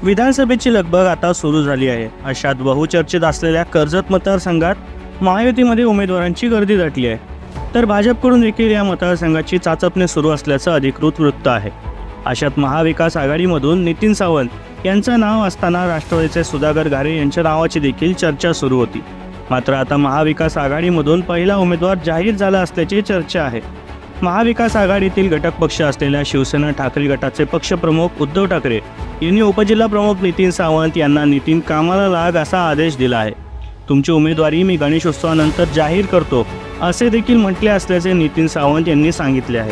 विधानसभेची लगबग आता सुरू झाली आहे। अशात बहुचर्चित असलेल्या कर्जत मतदारसंघात महायुतीमध्ये उमेदवारांची गर्दी दाटली आहे, तर भाजपकडून देखील या मतदारसंघाची चाचपणी सुरू असल्याचं अधिकृत वृत्त आहे। अशात महाविकास आघाडीमधून नितीन सावंत यांचं नाव असताना राष्ट्रवादीचे सुधाकर घारे यांच्या नावाची देखील चर्चा सुरू होती। मात्र आता महाविकास आघाडीमधून पहिला उमेदवार जाहीर झाला असल्याची चर्चा आहे। महाविकास आघाडीतील घटक पक्ष असलेल्या शिवसेना ठाकरे गटाचे पक्षप्रमुख उद्धव ठाकरे यांनी उपजिल्हा प्रमुख नितीन सावंत यांना नितीन कामाला लाग असा आदेश दिला आहे। तुमची उमेदवारी मी गणेशोत्सवानंतर जाहीर करतो असे देखील म्हटले असल्याचे नितीन सावंत यांनी सांगितले आहे।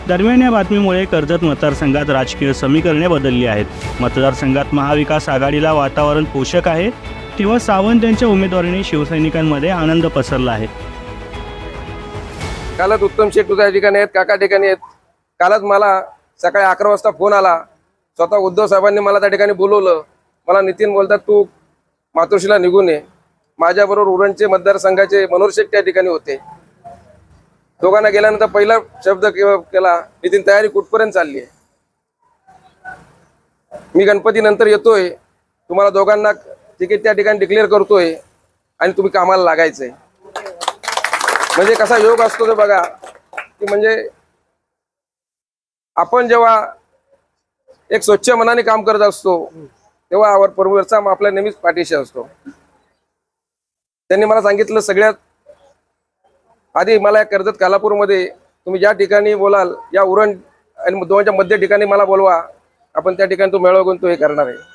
दरम्यान या बातमीमुळे कर्जत मतदारसंघात राजकीय समीकरणे बदलली आहेत। मतदारसंघात महाविकास आघाडीला वातावरण पोषक आहे, तेव्हा सावंत यांच्या उमेदवारीने शिवसैनिकांमध्ये आनंद पसरला आहे। कालच उत्तम शेठ त्या ठिकाणी आहेत, काका ठिकाणी आहेत। कालच मला सकाळी 11 वाजता फोन आला, स्वतः उद्धव साहेबांनी मला त्या ठिकाणी बोलवलं। मला नितीन बोलतात तू मातोश्रीला निघून ये। माझ्याबरोबर उरणचे मतदारसंघाचे मनोहर शेठ त्या ठिकाणी होते। दोघांना गेल्यानंतर पहिला शब्द केला, नितीन तयारी कुठपर्यंत चालली आहे? मी गणपती नंतर येतोय, तुम्हाला दोघांना तिकीट त्या ठिकाणी डिक्लेअर करतोय आणि तुम्ही कामाला लागायचंय। म्हणजे कसा योग असतो ते बघा, की म्हणजे आपण जेव्हा एक स्वच्छ मनाने काम करत असतो तेव्हा वरचा आपल्या नेहमीच पाठीशी असतो। त्यांनी मला सांगितलं सगळ्यात आधी मला या कर्जत कालापूरमध्ये तुम्ही ज्या ठिकाणी बोलाल, या उरण आणि दोनच्या मध्य ठिकाणी मला बोलवा, आपण त्या ठिकाणी तो मेळावा घेऊन तो हे करणार आहे।